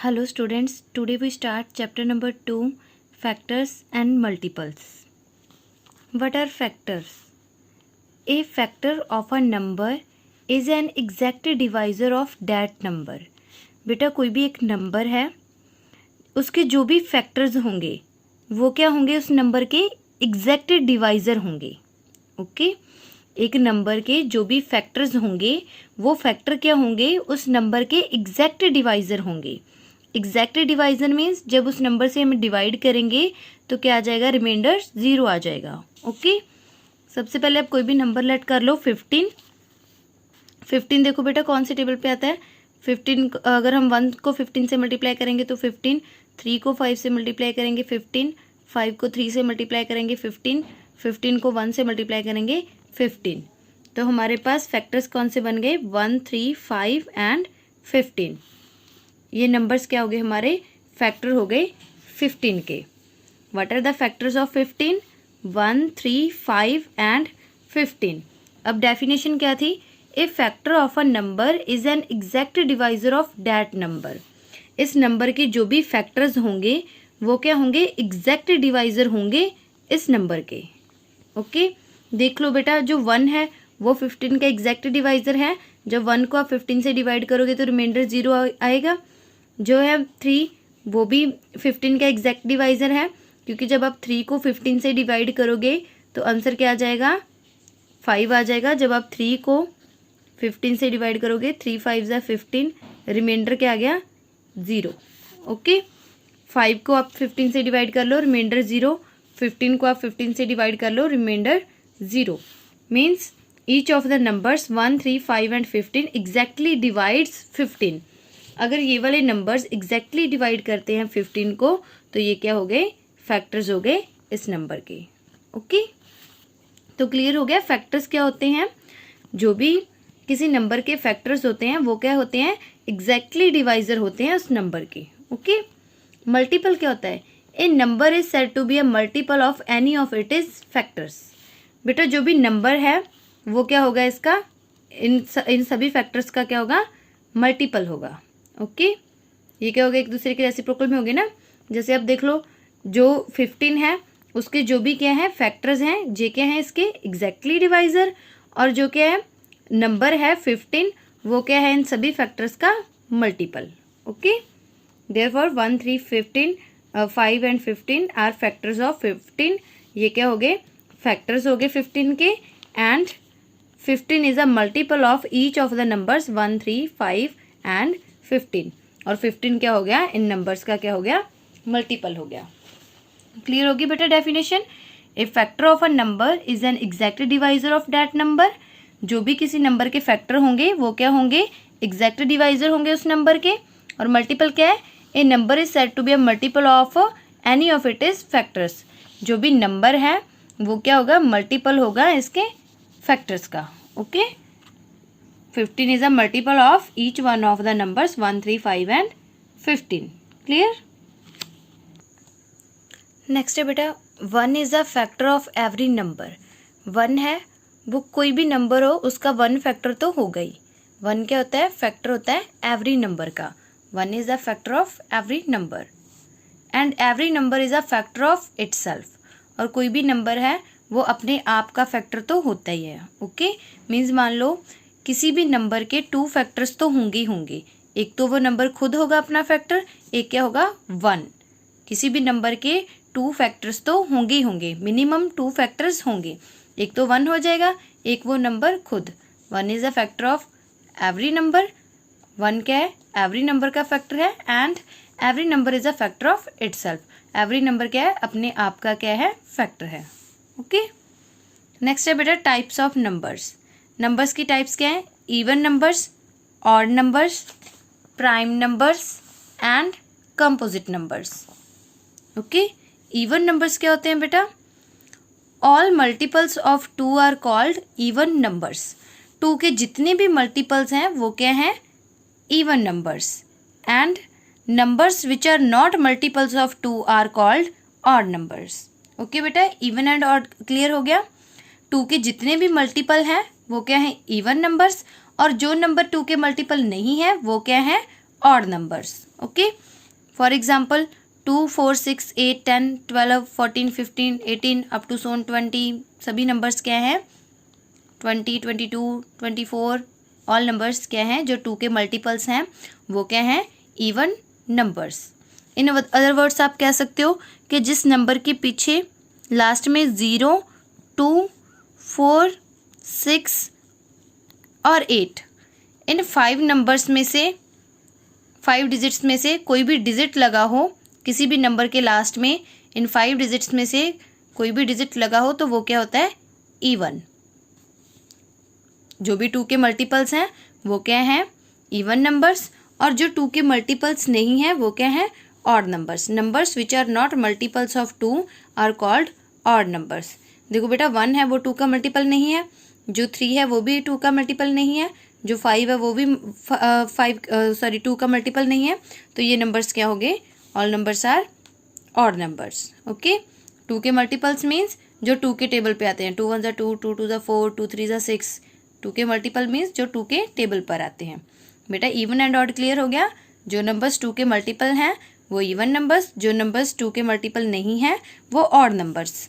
Hello students, today we start chapter number 2, factors and multiples. What are factors? A factor of a number is an exact divisor of that number. बेटा कोई भी एक number है, उसके जो भी factors होंगे वो क्या होंगे, उस नंबर के एग्जैक्ट डिवाइज़र होंगे. ओके, एक नंबर के जो भी फैक्टर्स होंगे वो फैक्टर क्या होंगे, उस नंबर के एग्जैक्ट डिवाइज़र होंगे. एग्जैक्ट डिवाइज़र मीन्स जब उस नंबर से हम डिवाइड करेंगे तो क्या आ जाएगा, रिमाइंडर 0 आ जाएगा. ओके, सबसे पहले आप कोई भी नंबर लेट कर लो. 15 देखो बेटा कौन से टेबल पे आता है. 15 अगर हम 1 को 15 से मल्टीप्लाई करेंगे तो 15, 3 को 5 से मल्टीप्लाई करेंगे 15, 5 को 3 से मल्टीप्लाई करेंगे 15, 15 को 1 से मल्टीप्लाई करेंगे 15. तो हमारे पास फैक्टर्स कौन से बन गए, 1, 3, 5 एंड 15. ये नंबर्स क्या हो गए, हमारे फैक्टर हो गए 15 के. What are the factors of 15? 1, 3, 5 and 15. अब डेफिनेशन क्या थी, a factor of a number is an exact divisor of that number. इस नंबर के जो भी फैक्टर्स होंगे वो क्या होंगे, एग्जैक्ट डिवाइजर होंगे इस नंबर के. ओके, देख लो बेटा जो 1 है वो 15 का एग्जैक्ट डिवाइजर है. जब 1 को आप 15 से डिवाइड करोगे तो रिमाइंडर 0 आएगा. जो है 3 वो भी 15 का एग्जैक्ट डिवाइजर है, क्योंकि जब आप 3 को 15 से डिवाइड करोगे तो आंसर क्या आ जाएगा, 5 आ जाएगा. जब आप 3 को 15 से डिवाइड करोगे 3 5 ज़ा 15, रिमाइंडर क्या आ गया, 0. ओके, 5 को आप 15 से डिवाइड कर लो, रिमाइंडर 0. 15 को आप 15 से डिवाइड कर लो, remainder 0. Means each of the numbers 1, 3, 5 and 15 exactly divides 15. अगर ये वाले नंबर्स एग्जैक्टली डिवाइड करते हैं 15 को तो ये क्या हो गए, फैक्टर्स हो गए इस नंबर के. ओके, तो क्लियर हो गया. फैक्टर्स क्या होते हैं, जो भी किसी नंबर के फैक्टर्स होते हैं वो क्या होते हैं, एग्जैक्टली डिवाइजर होते हैं उस नंबर के. ओके, मल्टीपल क्या होता है, a number is said to be a multiple of any of it is factors. बेटा जो भी नंबर है वो क्या होगा, इसका इन सभी फैक्टर्स का क्या होगा, मल्टीपल होगा. ओके, ये क्या होगा, एक दूसरे के रेसिप्रोकल में होगी ना. जैसे अब देख लो जो 15 है उसके जो भी क्या है फैक्टर्स हैं, जे क्या है इसके एग्जैक्टली डिवाइजर, और जो क्या है नंबर है 15 वो क्या है इन सभी फैक्टर्स का multiple. Okay, therefore 1, 3, 15, 5 and 15 are factors of 15. ये क्या हो गए, फैक्टर्स हो गए 15 के. And 15 is a multiple of each of the numbers 1, 3, 5 and 15. और 15 क्या हो गया, इन नंबर्स का क्या हो गया, मल्टीपल हो गया. क्लियर होगी बेटा definition. A factor of a number is an exact divisor of that number. जो भी किसी नंबर के फैक्टर होंगे वो क्या होंगे, एग्जैक्ट डिवाइजर होंगे उस नंबर के. और मल्टीपल क्या है, a number is said to be a multiple of any of it is factors. जो भी नंबर है वो क्या होगा, मल्टीपल होगा इसके फैक्टर्स का. Okay, 15 is a multiple of each one of the numbers 1, 3, 5 and 15. Clear? Next है बेटा 1 is a factor of every number. 1 है वो कोई भी नंबर हो उसका 1 फैक्टर तो हो गई. 1 क्या होता है, फैक्टर होता है एवरी नंबर का. 1 is a factor of every number and every number is a factor of itself. और कोई भी नंबर है वो अपने आप का फैक्टर तो होता ही है. ओके, मीन्स मान लो किसी भी नंबर के 2 फैक्टर्स तो होंगे ही होंगे. एक तो वो नंबर खुद होगा अपना फैक्टर, एक क्या होगा 1. किसी भी नंबर के 2 फैक्टर्स तो होंगे ही होंगे, मिनिमम 2 फैक्टर्स होंगे. एक तो 1 हो जाएगा, एक वो नंबर खुद. 1 is a factor of every number. 1 क्या है, एवरी नंबर का फैक्टर है. And every number is a factor of itself. Every number क्या है, अपने आप का क्या है, फैक्टर है. ओके, नेक्स्ट है बेटा टाइप्स ऑफ नंबर्स. नंबर्स की टाइप्स क्या है, even numbers, odd numbers, prime numbers and composite numbers. Okay, even numbers क्या होते हैं बेटा, all multiples of 2 are called even numbers. 2 के जितने भी मल्टीपल्स हैं वो क्या हैं, even numbers. And numbers which are not multiples of 2 are called odd numbers. Okay बेटा, इवन एंड ऑड क्लियर हो गया. 2 के जितने भी मल्टीपल हैं वो क्या है, इवन नंबर्स. और जो नंबर 2 के मल्टीपल नहीं है वो क्या है, odd numbers. Okay, for example 2, 4, 6, 8, 10, 12, 14, 15, 18 up to सोन 20 सभी नंबर्स क्या हैं 20, 22, 24 ऑल नंबर्स क्या हैं जो 2 के मल्टीपल्स हैं वो क्या हैं even numbers. In other words आप कह सकते हो कि जिस नंबर के पीछे लास्ट में 0, 2, 4, 6 और 8 इन 5 नंबर्स में से 5 डिजिट्स में से कोई भी डिजिट लगा हो किसी भी नंबर के लास्ट में इन 5 डिजिट्स में से कोई भी डिजिट लगा हो तो वो क्या होता है इवन। जो भी 2 के मल्टीपल्स हैं वो क्या हैं इवन नंबर्स और जो 2 के मल्टीपल्स नहीं हैं वो क्या हैं odd numbers. Numbers which are not multiples of 2 are called odd numbers. देखो बेटा 1 है वो 2 का मल्टीपल नहीं है, जो 3 है वो भी 2 का मल्टीपल नहीं है, जो 5 है वो भी 2 का मल्टीपल नहीं है। तो ये नंबर्स क्या हो गए all numbers are odd numbers. Okay, 2 के मल्टीपल्स मीन्स जो 2 के टेबल पे आते हैं 2 1 2, 2 2 4, 2 3 6। 2 के मल्टीपल मीन्स जो 2 के टेबल पर आते हैं। बेटा इवन एंड ऑड क्लियर हो गया। जो नंबर्स 2 के मल्टीपल हैं वो इवन नंबर्स, जो नंबर्स 2 के मल्टीपल नहीं हैं वो ऑड नंबर्स।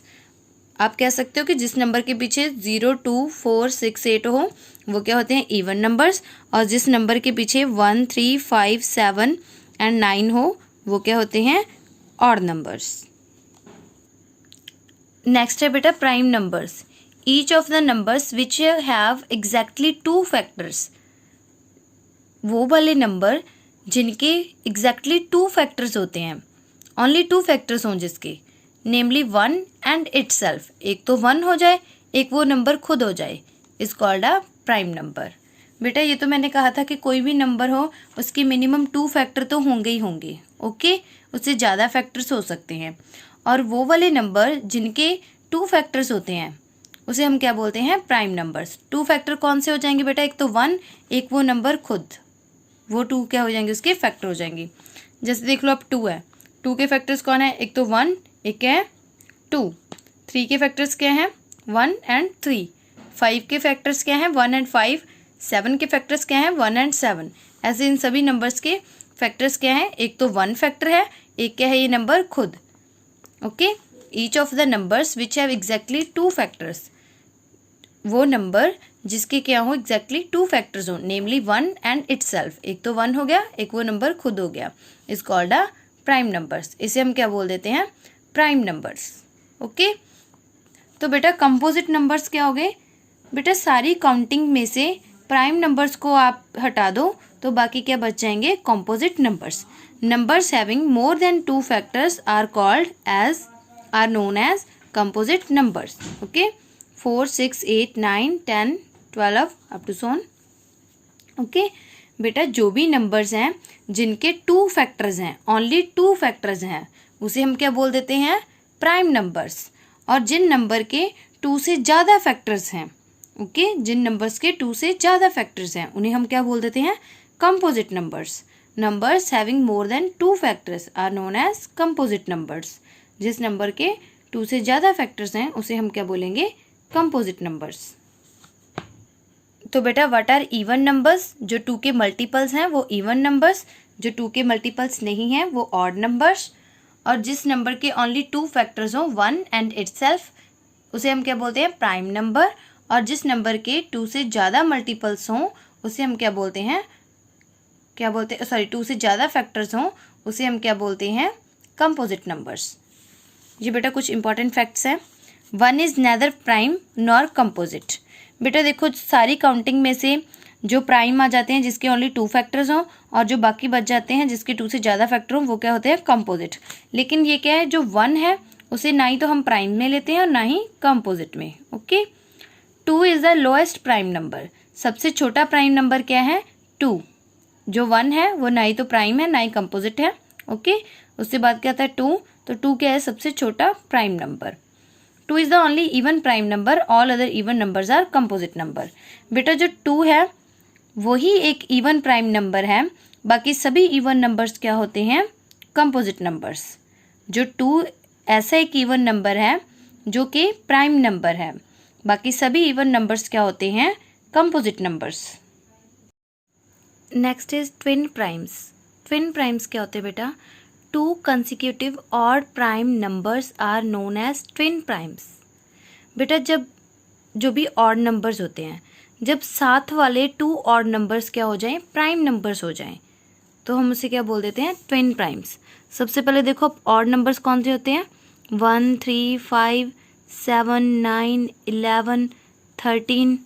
आप कह सकते हो कि जिस नंबर के पीछे 0, 2, 4, 6, 8 हो वो क्या होते हैं इवन नंबर्स और जिस नंबर के पीछे 1, 3, 5, 7 एंड 9 हो वो क्या होते हैं ऑड नंबर्स। नेक्स्ट है बेटा prime numbers. Each of the numbers which have exactly 2 factors. वो वाले नंबर जिनके एग्जैक्टली 2 फैक्टर्स होते हैं, ओनली 2 फैक्टर्स हों जिसके, नेमली 1 एंड इटसेल्फ। एक तो 1 हो जाए एक वो नंबर खुद हो जाए, is called a prime number. बेटा ये तो मैंने कहा था कि कोई भी नंबर हो उसके मिनिमम 2 फैक्टर तो होंगे ही होंगे। ओके, उससे ज़्यादा फैक्टर्स हो सकते हैं और वो वाले नंबर जिनके 2 फैक्टर्स होते हैं उसे हम क्या बोलते हैं प्राइम नंबर्स। 2 फैक्टर कौन से हो जाएंगे बेटा, एक तो 1, एक वो नंबर खुद, वो 2 क्या हो जाएंगे उसके फैक्टर हो जाएंगे। जैसे देख लो अब 2 है, 2 के फैक्टर्स कौन है, एक तो 1 एक क्या है 2। 3 के फैक्टर्स क्या हैं 1 एंड 3। 5 के फैक्टर्स क्या हैं 1 एंड 5। 7 के फैक्टर्स क्या हैं 1 एंड 7। ऐसे इन सभी नंबर्स के फैक्टर्स क्या हैं, एक तो 1 फैक्टर है, एक क्या है ये नंबर खुद। Okay, each of the numbers which have exactly 2 factors. वो नंबर जिसके क्या हो एग्जैक्टली 2 फैक्टर्स हो, नेमली 1 एंड इटसेल्फ। एक तो 1 हो गया एक वो नंबर खुद हो गया, is called a prime numbers. इसे हम क्या बोल देते हैं प्राइम नंबर्स। ओके, तो बेटा कंपोजिट नंबर्स क्या हो गए, बेटा सारी काउंटिंग में से प्राइम नंबर्स को आप हटा दो तो बाकी क्या बच जाएंगे composite numbers. Numbers having more than 2 factors are known as composite numbers. Okay, 4, 6, 8, 9, 10, 12 up to so on. Okay बेटा जो भी नंबर्स हैं जिनके 2 फैक्टर्स हैं, ओनली 2 फैक्टर्स हैं, उसे हम क्या बोल देते हैं प्राइम नंबर्स। और जिन नंबर के 2 से ज़्यादा फैक्टर्स हैं, ओके जिन नंबर्स के 2 से ज़्यादा फैक्टर्स हैं उन्हें हम क्या बोल देते हैं composite numbers. Numbers having more than 2 factors are known as composite numbers. जिस नंबर के 2 से ज़्यादा फैक्टर्स हैं उसे हम क्या बोलेंगे कंपोजिट नंबर्स। तो बेटा व्हाट आर इवन नंबर्स, जो 2 के मल्टीपल्स हैं वो इवन नंबर्स, जो 2 के मल्टीपल्स नहीं हैं वो ऑड नंबर्स। और जिस नंबर के ओनली 2 फैक्टर्स हों 1 एंड इटसेल्फ उसे हम क्या बोलते हैं प्राइम नंबर। और जिस नंबर के 2 से ज़्यादा मल्टीपल्स हों उसे हम क्या बोलते हैं 2 से ज़्यादा फैक्टर्स हों उसे हम क्या बोलते हैं कंपोजिट नंबर्स। ये बेटा कुछ इंपॉर्टेंट फैक्ट्स हैं। 1 is neither prime nor composite. बेटा देखो सारी काउंटिंग में से जो प्राइम आ जाते हैं जिसके ओनली 2 फैक्टर्स हों और जो बाकी बच जाते हैं जिसके 2 से ज़्यादा फैक्टर हों वो क्या होते हैं कंपोजिट। लेकिन ये क्या है जो 1 है उसे ना ही तो हम प्राइम में लेते हैं और ना ही कंपोजिट में। Okay, 2 is the lowest prime number. सबसे छोटा प्राइम नंबर क्या है 2। जो 1 है वो ना ही तो प्राइम है ना ही कंपोजिट है। ओके, उसके बाद क्या आता है 2, तो 2 क्या है सबसे छोटा prime number. 2 is the only even prime number, all other even numbers are composite number. बेटा जो 2 है वही एक इवन प्राइम नंबर है, बाकी सभी इवन नंबर्स क्या होते हैं कंपोजिट नंबर्स। जो 2 ऐसा एक इवन नंबर है जो कि प्राइम नंबर है, बाकी सभी इवन नंबर्स क्या होते हैं composite numbers. Next is twin primes. Twin primes क्या होते हैं बेटा? Two consecutive odd prime numbers are known as twin primes. बेटा जब जो भी ऑड नंबर्स होते हैं, जब साथ वाले टू ऑड नंबर्स क्या हो जाएं? प्राइम नंबर्स हो जाएं, तो हम उसे क्या बोल देते हैं? Twin primes. सबसे पहले देखो ऑड नंबर्स कौन से होते हैं? 1, 3, 5, 7, 9, 11, 13,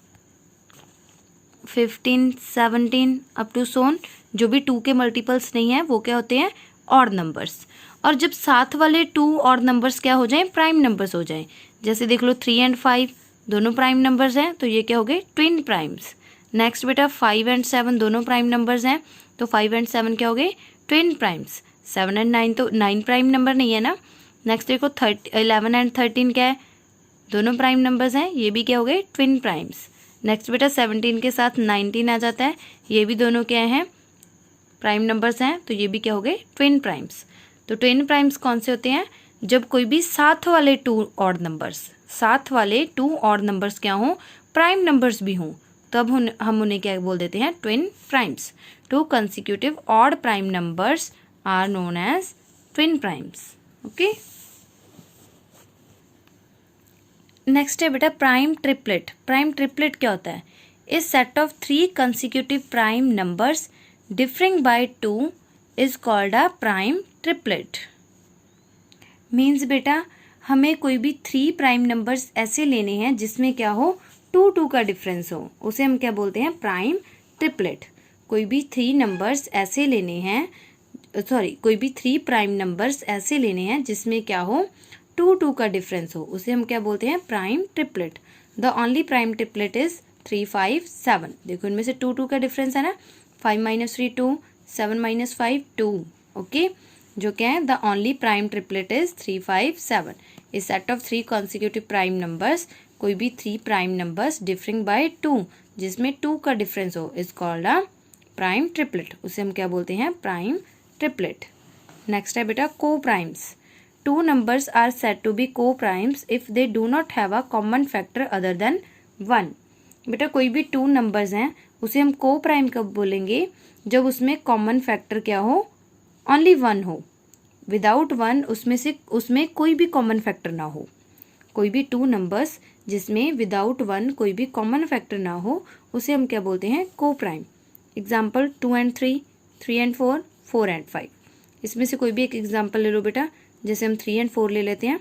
15, 17 अप टू सोन। जो भी टू के मल्टीपल्स नहीं है वो क्या होते हैं? Odd numbers. और जब साथ वाले टू ऑड नंबर्स क्या हो जाएं? प्राइम नंबर्स हो जाएं। जैसे देख लो 3 एंड 5 दोनों प्राइम नंबर्स हैं, तो ये क्या हो गए? Twin primes. नेक्स्ट बेटा 5 एंड 7 दोनों प्राइम नंबर्स हैं, तो 5 एंड 7 क्या हो गए? Twin primes. 7 एंड 9 तो 9 प्राइम नंबर नहीं है ना। नेक्स्ट देखो 11 एंड 13 क्या है? दोनों प्राइम नंबर्स हैं, ये भी क्या हो गए? Twin primes. नेक्स्ट बेटा 17 के साथ 19 आ जाता है, ये भी दोनों क्या हैं? प्राइम नंबर्स हैं, तो ये भी क्या हो गए? Twin primes. तो ट्विन प्राइम्स कौन से होते हैं? जब कोई भी साथ वाले टू ऑड नंबर्स क्या हों? प्राइम नंबर्स भी हों, तब हम उन्हें क्या बोल देते हैं? Twin primes. Two consecutive odd prime numbers are known as twin primes. Okay, next है बेटा प्राइम ट्रिपलेट। प्राइम ट्रिपलेट क्या होता है? इस set of 3 consecutive prime numbers differing by 2 is called a prime triplet. Means बेटा हमें कोई भी 3 प्राइम नंबर्स ऐसे लेने हैं जिसमें क्या हो? 2 का डिफरेंस हो, उसे हम क्या बोलते हैं? Prime triplet. कोई भी 3 नंबर्स ऐसे लेने हैं, कोई भी 3 प्राइम नंबर्स ऐसे लेने हैं जिसमें क्या हो? 2 का डिफरेंस हो, उसे हम क्या बोलते हैं? Prime triplet. The only prime triplet is 3, 5, 7। देखो इनमें से 2 का डिफरेंस है ना। 5 - 3 2, 7 - 5 2। ओके, जो क्या है? The only prime triplet is 3, 5, 7। इस set of 3 consecutive prime numbers, कोई भी 3 प्राइम नंबर्स डिफरिंग बाय 2 जिसमें 2 का डिफरेंस हो, is called a prime triplet. उसे हम क्या बोलते हैं? Prime triplet. नेक्स्ट है बेटा को primes. 2 numbers are said to be co-primes if they do not have a common factor other than 1। बेटा कोई भी 2 numbers हैं उसे हम co-prime कब बोलेंगे? जब उसमें common factor क्या हो? only 1 हो। विदाउट 1 उसमें कोई भी common factor ना हो। कोई भी 2 numbers जिसमें विदाउट 1 कोई भी common factor ना हो, उसे हम क्या बोलते हैं? co-prime। Example 2 and 3, 3 and 4, 4 and 5। इसमें से कोई भी एक एग्जाम्पल ले लो बेटा। जैसे हम 3 and 4 ले लेते हैं।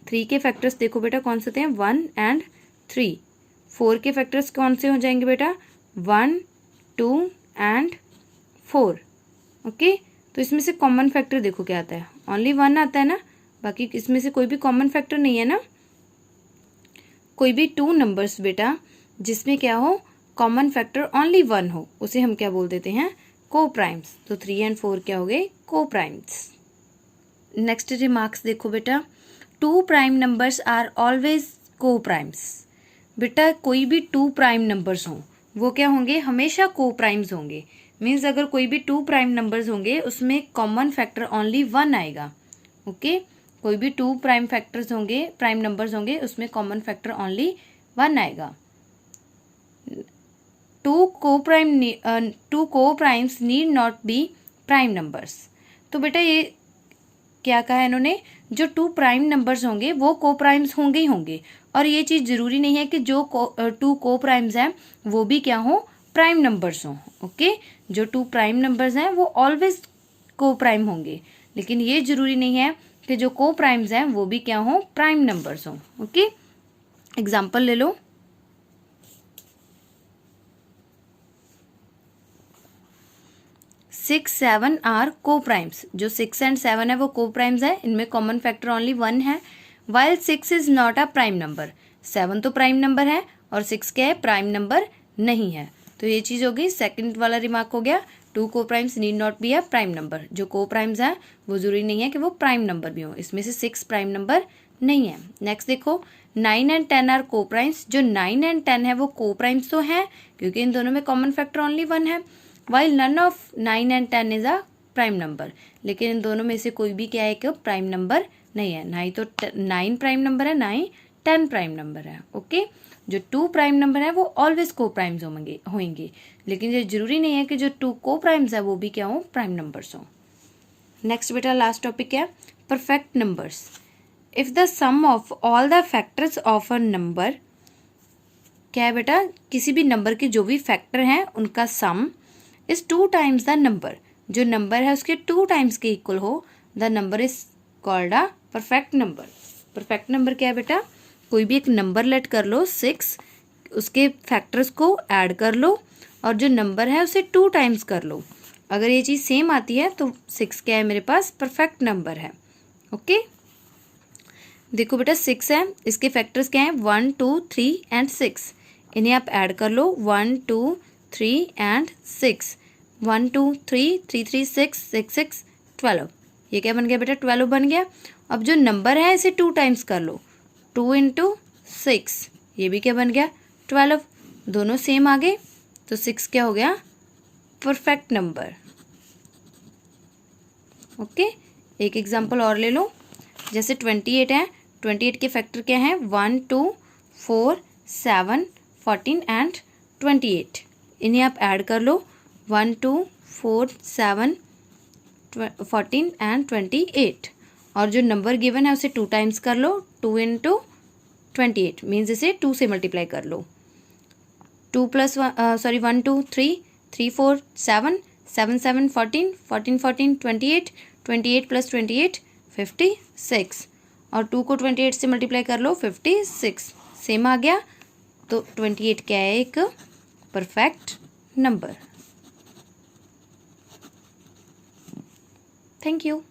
3 के फैक्टर्स देखो बेटा कौन से होते हैं? 1 and 3। 4 के फैक्टर्स कौन से हो जाएंगे बेटा? 1, 2 and 4। ओके, तो इसमें से कॉमन फैक्टर देखो क्या आता है? ओनली 1 आता है ना, बाकी इसमें से कोई भी कॉमन फैक्टर नहीं है ना। कोई भी 2 नंबर्स बेटा जिसमें क्या हो? कॉमन फैक्टर ओनली 1 हो, उसे हम क्या बोल देते हैं? को प्राइम्स। तो 3 and 4 क्या हो गए? को प्राइम्स। नेक्स्ट रिमार्क्स देखो बेटा, 2 प्राइम नंबर्स आर ऑलवेज को प्राइम्स। बेटा कोई भी 2 प्राइम नंबर्स हों वो क्या होंगे? हमेशा को प्राइम्स होंगे। मीन्स अगर कोई भी 2 प्राइम नंबर्स होंगे उसमें कॉमन फैक्टर ओनली 1 आएगा। ओके, कोई भी 2 प्राइम फैक्टर्स होंगे, प्राइम नंबर्स होंगे, उसमें कॉमन फैक्टर ओनली 1 आएगा। 2 को primes need not be prime numbers. तो बेटा ये क्या कहा है इन्होंने? जो 2 प्राइम नंबर्स होंगे वो को प्राइम्स होंगे ही होंगे, और ये चीज जरूरी नहीं है कि जो 2 को प्राइम्स हैं वो भी क्या हो? प्राइम नंबर्स हों। ओके, जो 2 प्राइम नंबर्स हैं वो ऑलवेज को प्राइम होंगे, लेकिन ये जरूरी नहीं है कि जो को प्राइम्स हैं वो भी क्या हो? प्राइम नंबर्स हों। ओके, एग्जाम्पल ले लो। 6, 7 आर को प्राइम्स। जो 6 and 7 है वो को प्राइम्स है, इनमें कॉमन फैक्टर ओनली 1 है। While 6 is not a prime number. 7 तो प्राइम नंबर है और 6 क्या है? प्राइम नंबर नहीं है। तो ये चीज हो गई, सेकंड वाला रिमार्क हो गया। 2 को primes need not be a prime number. जो को प्राइम्स है वो जरूरी नहीं है कि वो प्राइम नंबर भी हो, इसमें से 6 प्राइम नंबर नहीं है। नेक्स्ट देखो 9 and 10 आर को प्राइम्स। जो 9 and 10 है वो को प्राइम्स तो हैं क्योंकि इन दोनों में कॉमन फैक्टर ओनली 1 है। While none of 9 and 10 is a prime number, लेकिन इन दोनों में से कोई भी क्या है कि प्राइम नंबर नहीं है। ना ही तो 9 प्राइम नंबर है, ना ही 10 प्राइम नंबर है। ओके, जो 2 प्राइम नंबर है वो ऑलवेज को प्राइम्स होंगे, लेकिन ये जरूरी नहीं है कि जो 2 को प्राइम्स है वो भी क्या हो, प्राइम नंबर्स हों। नेक्स्ट बेटा लास्ट टॉपिक है perfect numbers. If the sum of all the factors of a number, क्या है बेटा, किसी भी नंबर के जो भी फैक्टर हैं उनका सम इज 2 टाइम्स द नंबर, जो नंबर है उसके 2 टाइम्स के इक्वल हो, the number is called a perfect number. Perfect number क्या है बेटा, कोई भी एक नंबर लेट कर लो 6, उसके फैक्टर्स को ऐड कर लो और जो नंबर है उसे 2 टाइम्स कर लो। अगर ये चीज़ सेम आती है तो 6 क्या है मेरे पास, परफेक्ट नंबर है। ओके देखो बेटा 6 है, इसके फैक्टर्स क्या हैं, 1 2 3 एंड 6, इन्हें आप ऐड कर लो, 1 2 3 एंड 6, 1 2 3 3 3 6 6 6 12, ये क्या बन गया बेटा, 12 बन गया। अब जो नंबर है इसे 2 टाइम्स कर लो, 2 इंटू 6, ये भी क्या बन गया, 12, दोनों सेम आ गए, तो 6 क्या हो गया, परफेक्ट नंबर। ओके एक एग्जांपल और ले लो, जैसे 28 है, 28 के फैक्टर क्या हैं, 1 2 4 7 14 एंड 28, इन्हें आप ऐड कर लो, 1 2 4 7 14 एंड 28, और जो नंबर गिवन है उसे 2 टाइम्स कर लो, 2 इंटू 28 मीन्स इसे 2 से मल्टीप्लाई कर लो, 2 प्लस 1 2 3 3 4 7 7 7 14 14 14 28 28 प्लस 28 56, और 2 को 28 से मल्टीप्लाई कर लो, 56 सेम आ गया, तो 28 क्या है, एक परफेक्ट नंबर। Thank you.